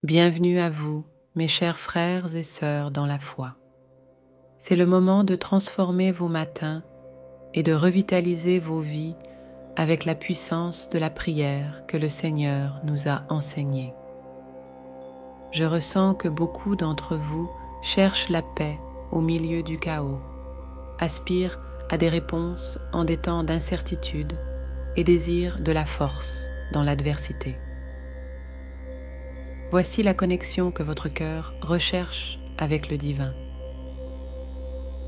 Bienvenue à vous, mes chers frères et sœurs dans la foi. C'est le moment de transformer vos matins et de revitaliser vos vies avec la puissance de la prière que le Seigneur nous a enseignée. Je ressens que beaucoup d'entre vous cherchent la paix au milieu du chaos, aspirent à des réponses en des temps d'incertitude et désirent de la force dans l'adversité. Voici la connexion que votre cœur recherche avec le divin.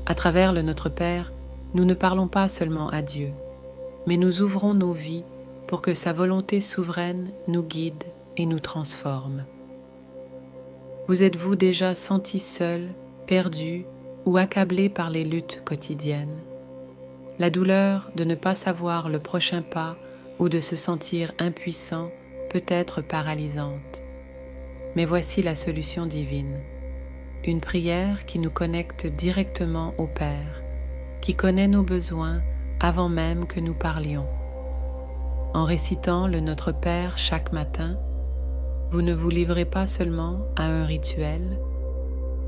À travers le Notre Père, nous ne parlons pas seulement à Dieu, mais nous ouvrons nos vies pour que sa volonté souveraine nous guide et nous transforme. Vous êtes-vous déjà senti seul, perdu ou accablé par les luttes quotidiennes? La douleur de ne pas savoir le prochain pas ou de se sentir impuissant peut être paralysante. Mais voici la solution divine. Une prière qui nous connecte directement au Père, qui connaît nos besoins avant même que nous parlions. En récitant le Notre Père chaque matin, vous ne vous livrez pas seulement à un rituel,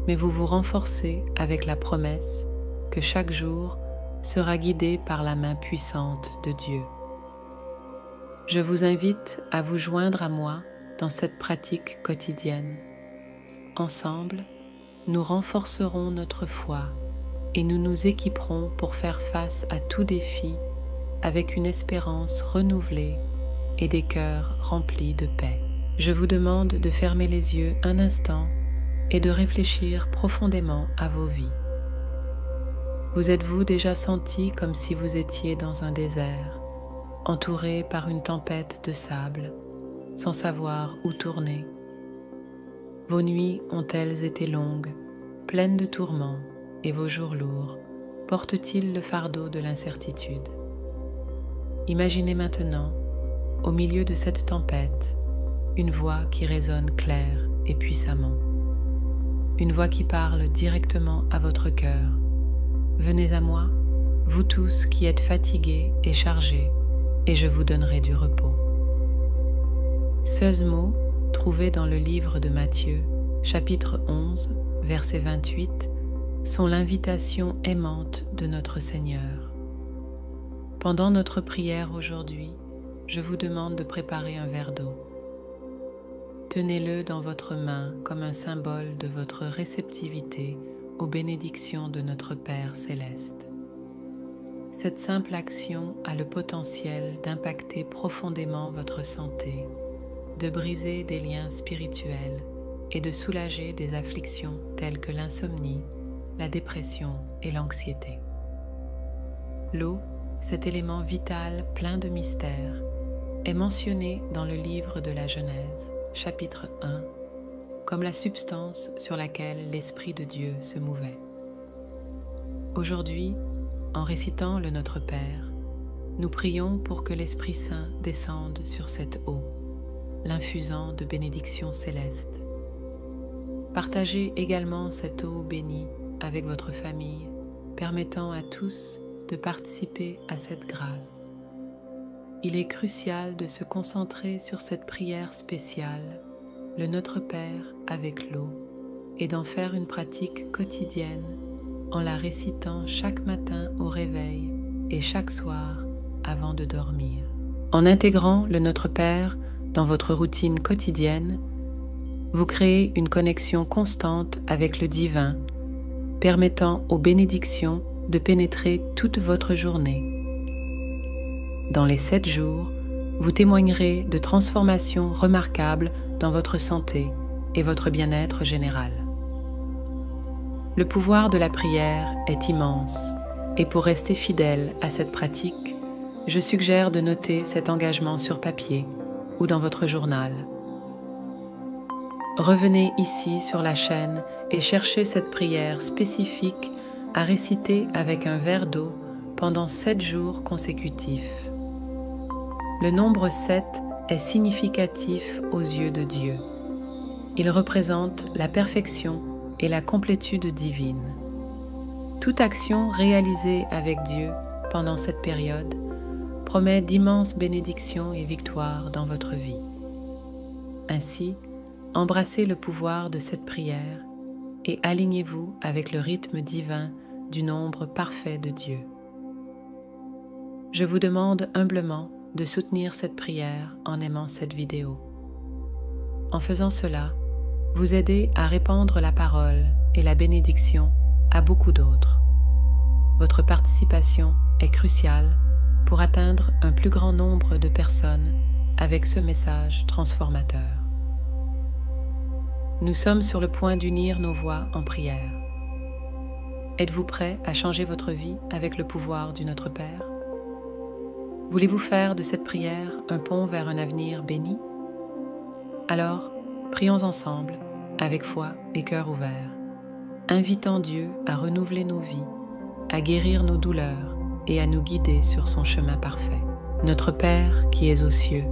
mais vous vous renforcez avec la promesse que chaque jour sera guidé par la main puissante de Dieu. Je vous invite à vous joindre à moi dans cette pratique quotidienne. Ensemble, nous renforcerons notre foi et nous nous équiperons pour faire face à tout défi avec une espérance renouvelée et des cœurs remplis de paix. Je vous demande de fermer les yeux un instant et de réfléchir profondément à vos vies. Vous êtes-vous déjà senti comme si vous étiez dans un désert, entouré par une tempête de sable, sans savoir où tourner? Vos nuits ont-elles été longues, pleines de tourments, et vos jours lourds portent-ils le fardeau de l'incertitude? Imaginez maintenant, au milieu de cette tempête, une voix qui résonne claire et puissamment. Une voix qui parle directement à votre cœur. Venez à moi, vous tous qui êtes fatigués et chargés, et je vous donnerai du repos. Ces mots, trouvés dans le livre de Matthieu, chapitre 11, verset 28, sont l'invitation aimante de notre Seigneur. Pendant notre prière aujourd'hui, je vous demande de préparer un verre d'eau. Tenez-le dans votre main comme un symbole de votre réceptivité aux bénédictions de notre Père céleste. Cette simple action a le potentiel d'impacter profondément votre santé, de briser des liens spirituels et de soulager des afflictions telles que l'insomnie, la dépression et l'anxiété. L'eau, cet élément vital plein de mystères, est mentionné dans le livre de la Genèse, chapitre 1, comme la substance sur laquelle l'Esprit de Dieu se mouvait. Aujourd'hui, en récitant le Notre Père, nous prions pour que l'Esprit Saint descende sur cette eau, l'infusant de bénédictions célestes. Partagez également cette eau bénie avec votre famille, permettant à tous de participer à cette grâce. Il est crucial de se concentrer sur cette prière spéciale, le Notre Père avec l'eau, et d'en faire une pratique quotidienne en la récitant chaque matin au réveil et chaque soir avant de dormir. En intégrant le Notre Père dans votre routine quotidienne, vous créez une connexion constante avec le divin, permettant aux bénédictions de pénétrer toute votre journée. Dans les 7 jours, vous témoignerez de transformations remarquables dans votre santé et votre bien-être général. Le pouvoir de la prière est immense, et pour rester fidèle à cette pratique, je suggère de noter cet engagement sur papier ou dans votre journal. Revenez ici sur la chaîne et cherchez cette prière spécifique à réciter avec un verre d'eau pendant 7 jours consécutifs. Le nombre 7 est significatif aux yeux de Dieu. Il représente la perfection et la complétude divine. Toute action réalisée avec Dieu pendant cette période promet d'immenses bénédictions et victoires dans votre vie. Ainsi, embrassez le pouvoir de cette prière et alignez-vous avec le rythme divin du nombre parfait de Dieu. Je vous demande humblement de soutenir cette prière en aimant cette vidéo. En faisant cela, vous aidez à répandre la parole et la bénédiction à beaucoup d'autres. Votre participation est cruciale pour atteindre un plus grand nombre de personnes avec ce message transformateur. Nous sommes sur le point d'unir nos voix en prière. Êtes-vous prêt à changer votre vie avec le pouvoir du Notre Père? Voulez-vous faire de cette prière un pont vers un avenir béni? Alors, prions ensemble, avec foi et cœur ouvert, invitant Dieu à renouveler nos vies, à guérir nos douleurs et à nous guider sur son chemin parfait. Notre Père qui es aux cieux,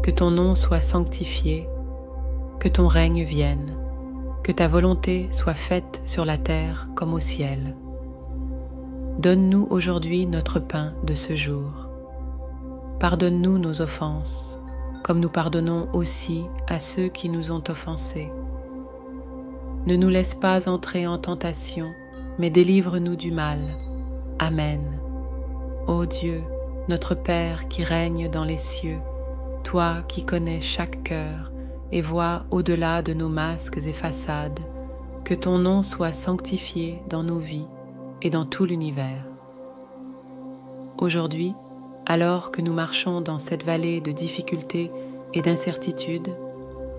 que ton nom soit sanctifié, que ton règne vienne, que ta volonté soit faite sur la terre comme au ciel. Donne-nous aujourd'hui notre pain de ce jour. Pardonne-nous nos offenses, comme nous pardonnons aussi à ceux qui nous ont offensés. Ne nous laisse pas entrer en tentation, mais délivre-nous du mal. Amen. Ô Dieu, notre Père qui règne dans les cieux, toi qui connais chaque cœur et vois au-delà de nos masques et façades, que ton nom soit sanctifié dans nos vies et dans tout l'univers. Aujourd'hui, alors que nous marchons dans cette vallée de difficultés et d'incertitudes,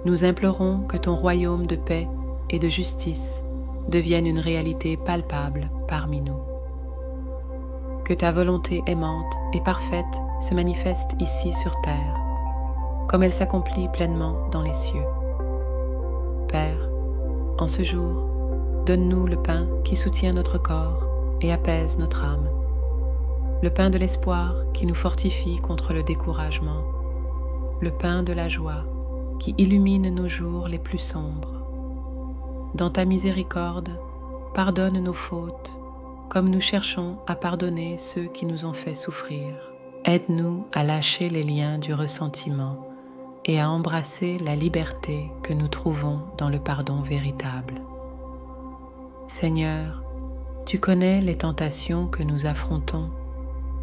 nous implorons que ton royaume de paix et de justice devienne une réalité palpable parmi nous. Que ta volonté aimante et parfaite se manifeste ici sur terre, comme elle s'accomplit pleinement dans les cieux. Père, en ce jour, donne-nous le pain qui soutient notre corps et apaise notre âme, le pain de l'espoir qui nous fortifie contre le découragement, le pain de la joie qui illumine nos jours les plus sombres. Dans ta miséricorde, pardonne nos fautes, comme nous cherchons à pardonner ceux qui nous ont fait souffrir. Aide-nous à lâcher les liens du ressentiment et à embrasser la liberté que nous trouvons dans le pardon véritable. Seigneur, tu connais les tentations que nous affrontons,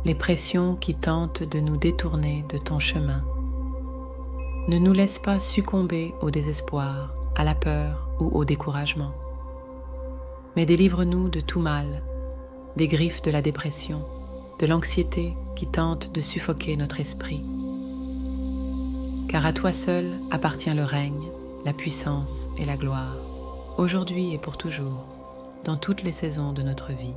les pressions qui tentent de nous détourner de ton chemin. Ne nous laisse pas succomber au désespoir, à la peur ou au découragement. Mais délivre-nous de tout mal, des griffes de la dépression, de l'anxiété qui tente de suffoquer notre esprit. Car à toi seul appartient le règne, la puissance et la gloire, aujourd'hui et pour toujours, dans toutes les saisons de notre vie.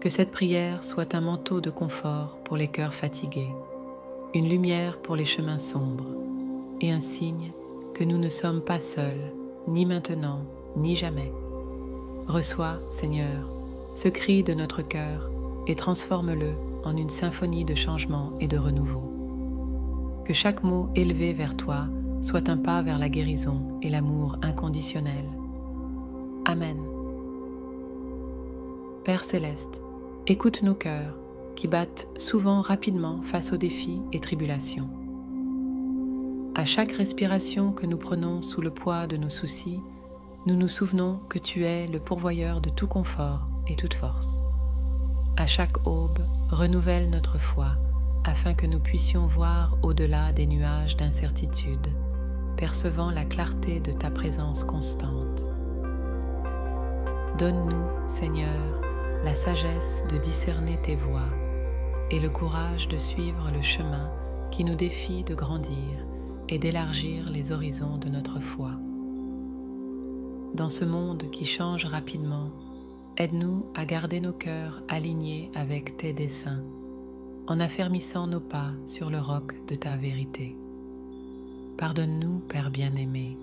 Que cette prière soit un manteau de confort pour les cœurs fatigués, une lumière pour les chemins sombres, et un signe que nous ne sommes pas seuls, ni maintenant, ni jamais. Reçois, Seigneur, ce cri de notre cœur et transforme-le en une symphonie de changement et de renouveau. Que chaque mot élevé vers toi soit un pas vers la guérison et l'amour inconditionnel. Amen. Père céleste, écoute nos cœurs qui battent souvent rapidement face aux défis et tribulations. À chaque respiration que nous prenons sous le poids de nos soucis, nous nous souvenons que tu es le pourvoyeur de tout confort et toute force. À chaque aube, renouvelle notre foi afin que nous puissions voir au-delà des nuages d'incertitude, percevant la clarté de ta présence constante. Donne-nous, Seigneur, la sagesse de discerner tes voies et le courage de suivre le chemin qui nous défie de grandir et d'élargir les horizons de notre foi. Dans ce monde qui change rapidement, aide-nous à garder nos cœurs alignés avec tes desseins, en affermissant nos pas sur le roc de ta vérité. Pardonne-nous, Père bien-aimé,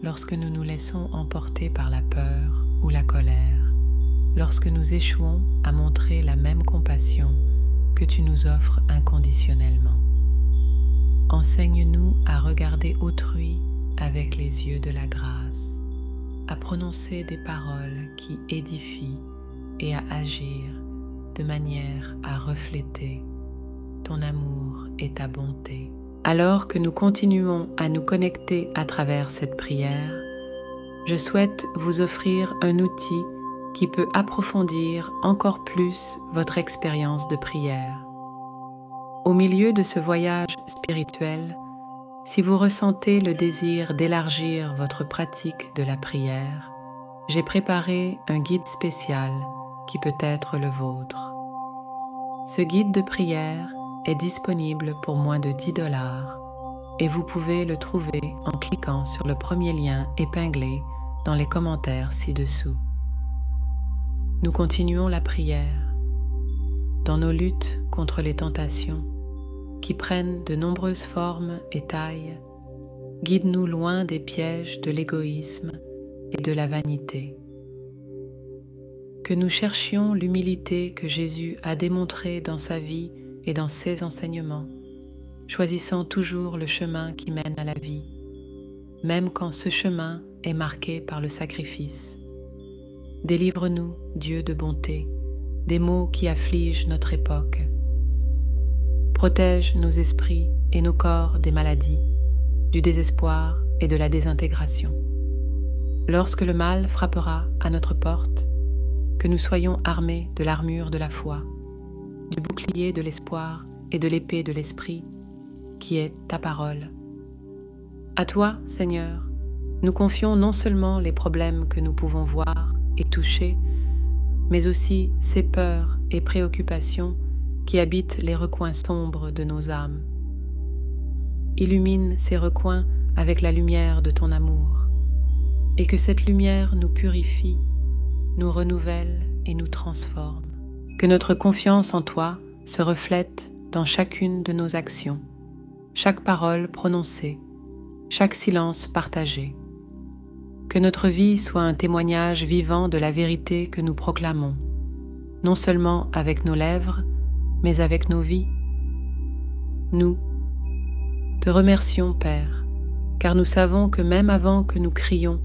lorsque nous nous laissons emporter par la peur ou la colère, lorsque nous échouons à montrer la même compassion que tu nous offres inconditionnellement. Enseigne-nous à regarder autrui avec les yeux de la grâce, à prononcer des paroles qui édifient et à agir de manière à refléter ton amour et ta bonté Alors que nous continuons à nous connecter à travers cette prière, je souhaite vous offrir un outil qui peut approfondir encore plus votre expérience de prière. Au milieu de ce voyage spirituel, si vous ressentez le désir d'élargir votre pratique de la prière, j'ai préparé un guide spécial qui peut être le vôtre. Ce guide de prière est disponible pour moins de 10 $ et vous pouvez le trouver en cliquant sur le premier lien épinglé dans les commentaires ci-dessous. Nous continuons la prière. Dans nos luttes contre les tentations, qui prennent de nombreuses formes et tailles, guide-nous loin des pièges de l'égoïsme et de la vanité. Que nous cherchions l'humilité que Jésus a démontrée dans sa vie et dans ses enseignements, choisissant toujours le chemin qui mène à la vie, même quand ce chemin est marqué par le sacrifice. Délivre-nous, Dieu de bonté, des maux qui affligent notre époque. Protège nos esprits et nos corps des maladies, du désespoir et de la désintégration. Lorsque le mal frappera à notre porte, que nous soyons armés de l'armure de la foi, du bouclier de l'espoir et de l'épée de l'esprit, qui est ta parole. À toi, Seigneur, nous confions non seulement les problèmes que nous pouvons voir et toucher, mais aussi ces peurs et préoccupations qui habitent les recoins sombres de nos âmes. Illumine ces recoins avec la lumière de ton amour, et que cette lumière nous purifie, nous renouvelle et nous transforme. Que notre confiance en toi se reflète dans chacune de nos actions, chaque parole prononcée, chaque silence partagé. Que notre vie soit un témoignage vivant de la vérité que nous proclamons, non seulement avec nos lèvres, mais avec nos vies. Nous te remercions, Père, car nous savons que même avant que nous crions,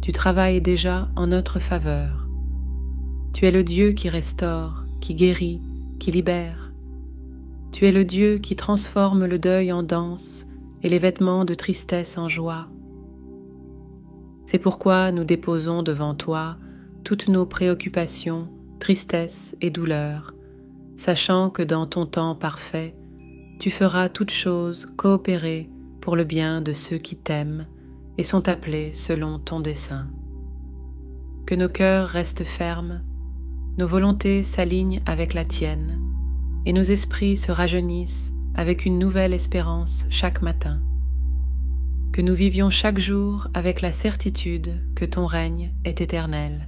tu travailles déjà en notre faveur. Tu es le Dieu qui restaure, qui guérit, qui libère. Tu es le Dieu qui transforme le deuil en danse et les vêtements de tristesse en joie. C'est pourquoi nous déposons devant toi toutes nos préoccupations, tristesses et douleurs, sachant que dans ton temps parfait, tu feras toutes choses coopérer pour le bien de ceux qui t'aiment et sont appelés selon ton dessein. Que nos cœurs restent fermes, nos volontés s'alignent avec la tienne, et nos esprits se rajeunissent avec une nouvelle espérance chaque matin. Que nous vivions chaque jour avec la certitude que ton règne est éternel,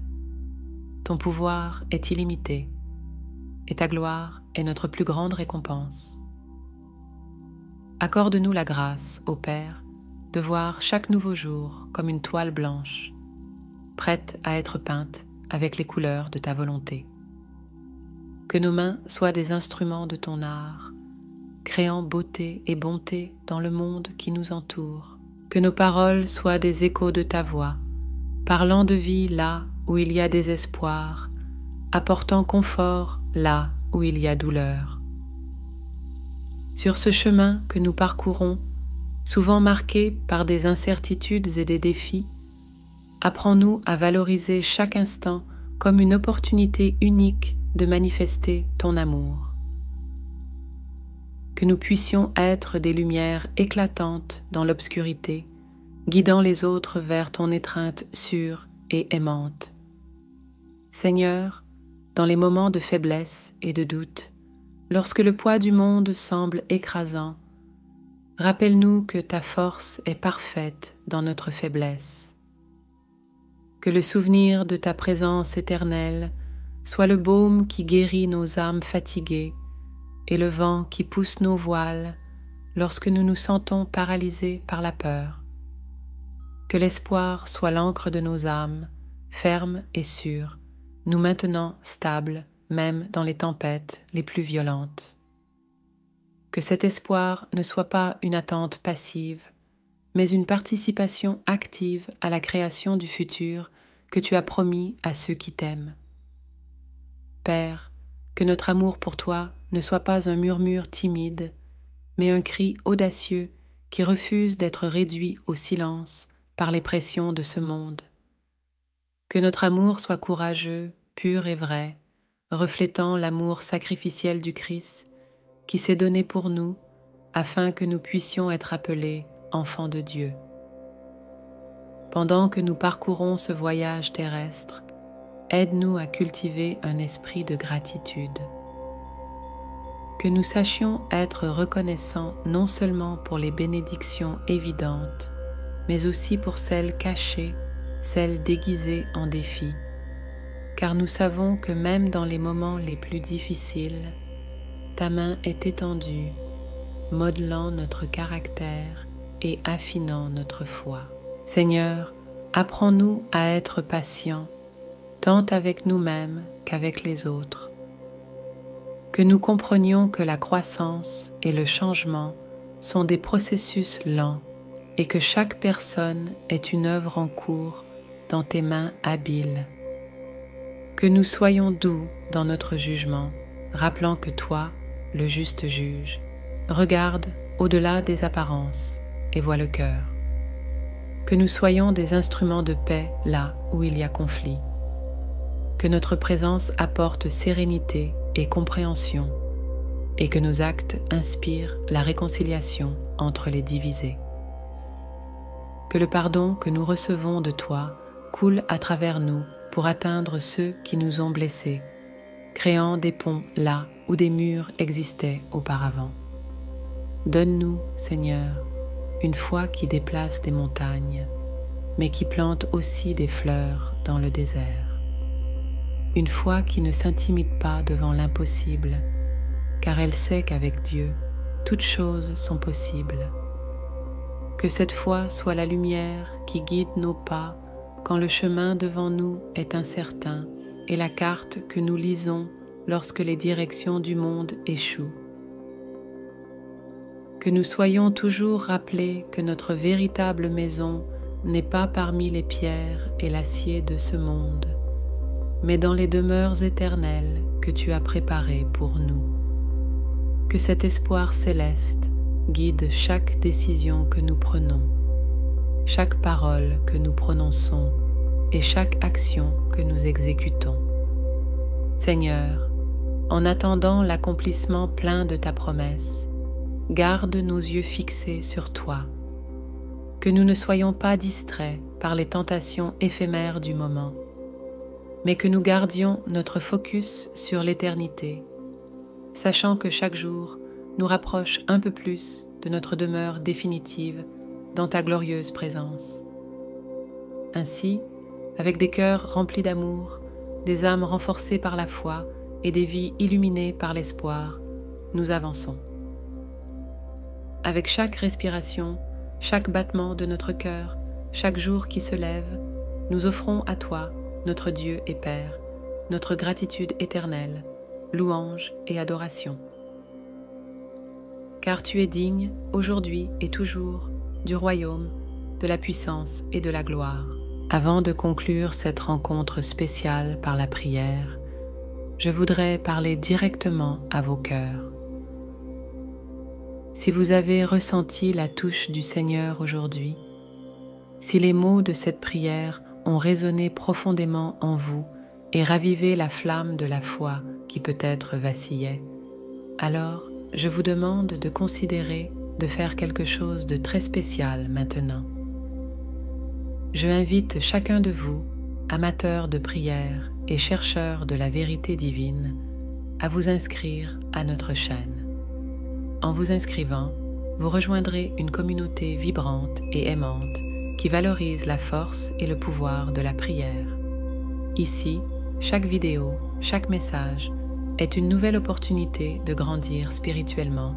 ton pouvoir est illimité, et ta gloire est notre plus grande récompense. Accorde-nous la grâce, ô Père, de voir chaque nouveau jour comme une toile blanche, prête à être peinte avec les couleurs de ta volonté. Que nos mains soient des instruments de ton art, créant beauté et bonté dans le monde qui nous entoure. Que nos paroles soient des échos de ta voix, parlant de vie là où il y a désespoir, apportant confort là où il y a douleur. Sur ce chemin que nous parcourons, souvent marqué par des incertitudes et des défis, apprends-nous à valoriser chaque instant comme une opportunité unique de manifester ton amour. Que nous puissions être des lumières éclatantes dans l'obscurité, guidant les autres vers ton étreinte sûre et aimante. Seigneur, dans les moments de faiblesse et de doute, lorsque le poids du monde semble écrasant, rappelle-nous que ta force est parfaite dans notre faiblesse. Que le souvenir de ta présence éternelle soit le baume qui guérit nos âmes fatiguées et le vent qui pousse nos voiles lorsque nous nous sentons paralysés par la peur. Que l'espoir soit l'encre de nos âmes, ferme et sûre, nous maintenant stables même dans les tempêtes les plus violentes. Que cet espoir ne soit pas une attente passive, mais une participation active à la création du futur que tu as promis à ceux qui t'aiment. Père, que notre amour pour toi ne soit pas un murmure timide, mais un cri audacieux qui refuse d'être réduit au silence par les pressions de ce monde. Que notre amour soit courageux, pur et vrai, reflétant l'amour sacrificiel du Christ qui s'est donné pour nous afin que nous puissions être appelés enfants de Dieu. Pendant que nous parcourons ce voyage terrestre, aide-nous à cultiver un esprit de gratitude. Que nous sachions être reconnaissants non seulement pour les bénédictions évidentes, mais aussi pour celles cachées, celles déguisées en défis, car nous savons que même dans les moments les plus difficiles, ta main est étendue, modelant notre caractère et affinant notre foi. Seigneur, apprends-nous à être patients, tant avec nous-mêmes qu'avec les autres. Que nous comprenions que la croissance et le changement sont des processus lents et que chaque personne est une œuvre en cours dans tes mains habiles. Que nous soyons doux dans notre jugement, rappelant que toi, le juste juge, regarde au-delà des apparences et vois le cœur. Que nous soyons des instruments de paix là où il y a conflit. Que notre présence apporte sérénité et compréhension, et que nos actes inspirent la réconciliation entre les divisés. Que le pardon que nous recevons de toi coule à travers nous pour atteindre ceux qui nous ont blessés, créant des ponts là où des murs existaient auparavant. Donne-nous, Seigneur, une foi qui déplace des montagnes, mais qui plante aussi des fleurs dans le désert. Une foi qui ne s'intimide pas devant l'impossible, car elle sait qu'avec Dieu, toutes choses sont possibles. Que cette foi soit la lumière qui guide nos pas quand le chemin devant nous est incertain et la carte que nous lisons lorsque les directions du monde échouent. Que nous soyons toujours rappelés que notre véritable maison n'est pas parmi les pierres et l'acier de ce monde, mais dans les demeures éternelles que tu as préparées pour nous. Que cet espoir céleste guide chaque décision que nous prenons, chaque parole que nous prononçons et chaque action que nous exécutons. Seigneur, en attendant l'accomplissement plein de ta promesse, garde nos yeux fixés sur toi, que nous ne soyons pas distraits par les tentations éphémères du moment, mais que nous gardions notre focus sur l'éternité, sachant que chaque jour nous rapproche un peu plus de notre demeure définitive dans ta glorieuse présence. Ainsi, avec des cœurs remplis d'amour, des âmes renforcées par la foi et des vies illuminées par l'espoir, nous avançons. Avec chaque respiration, chaque battement de notre cœur, chaque jour qui se lève, nous offrons à toi, notre Dieu et Père, notre gratitude éternelle, louange et adoration. Car tu es digne, aujourd'hui et toujours, du royaume, de la puissance et de la gloire. Avant de conclure cette rencontre spéciale par la prière, je voudrais parler directement à vos cœurs. Si vous avez ressenti la touche du Seigneur aujourd'hui, si les mots de cette prière ont résonné profondément en vous et ravivé la flamme de la foi qui peut-être vacillait, alors je vous demande de considérer de faire quelque chose de très spécial maintenant. Je invite chacun de vous, amateurs de prière et chercheurs de la vérité divine, à vous inscrire à notre chaîne. En vous inscrivant, vous rejoindrez une communauté vibrante et aimante qui valorise la force et le pouvoir de la prière. Ici, chaque vidéo, chaque message est une nouvelle opportunité de grandir spirituellement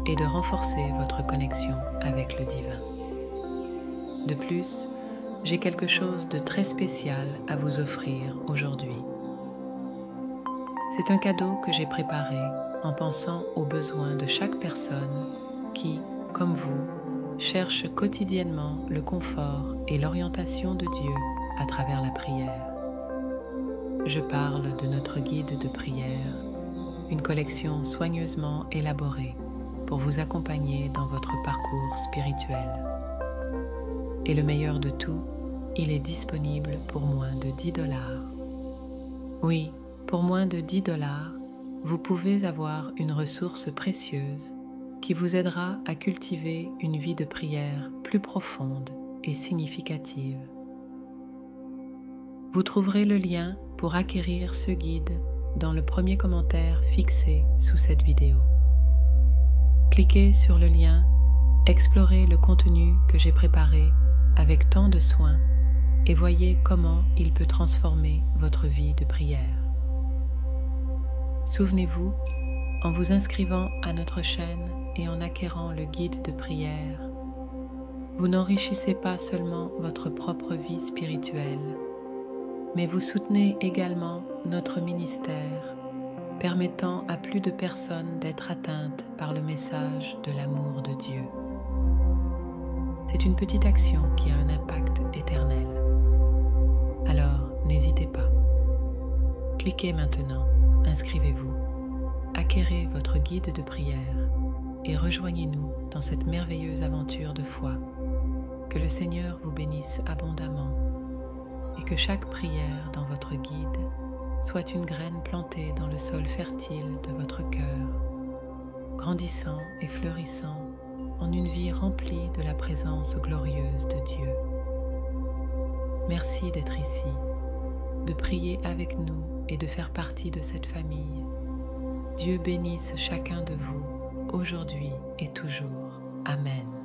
et de renforcer votre connexion avec le divin. De plus, j'ai quelque chose de très spécial à vous offrir aujourd'hui. C'est un cadeau que j'ai préparé en pensant aux besoins de chaque personne qui, comme vous, cherche quotidiennement le confort et l'orientation de Dieu à travers la prière. Je parle de notre guide de prière, une collection soigneusement élaborée pour vous accompagner dans votre parcours spirituel. Et le meilleur de tout, il est disponible pour moins de 10 $. Oui, pour moins de 10 $, vous pouvez avoir une ressource précieuse qui vous aidera à cultiver une vie de prière plus profonde et significative. Vous trouverez le lien pour acquérir ce guide dans le premier commentaire fixé sous cette vidéo. Cliquez sur le lien, explorez le contenu que j'ai préparé avec tant de soin et voyez comment il peut transformer votre vie de prière. Souvenez-vous, en vous inscrivant à notre chaîne et en acquérant le guide de prière, vous n'enrichissez pas seulement votre propre vie spirituelle, mais vous soutenez également notre ministère, permettant à plus de personnes d'être atteintes par le message de l'amour de Dieu. C'est une petite action qui a un impact éternel. Alors, n'hésitez pas. Cliquez maintenant, inscrivez-vous, acquérez votre guide de prière et rejoignez-nous dans cette merveilleuse aventure de foi. Que le Seigneur vous bénisse abondamment et que chaque prière dans votre guide soit une graine plantée dans le sol fertile de votre cœur, grandissant et fleurissant en une vie remplie de la présence glorieuse de Dieu. Merci d'être ici, de prier avec nous et de faire partie de cette famille. Dieu bénisse chacun de vous, aujourd'hui et toujours. Amen.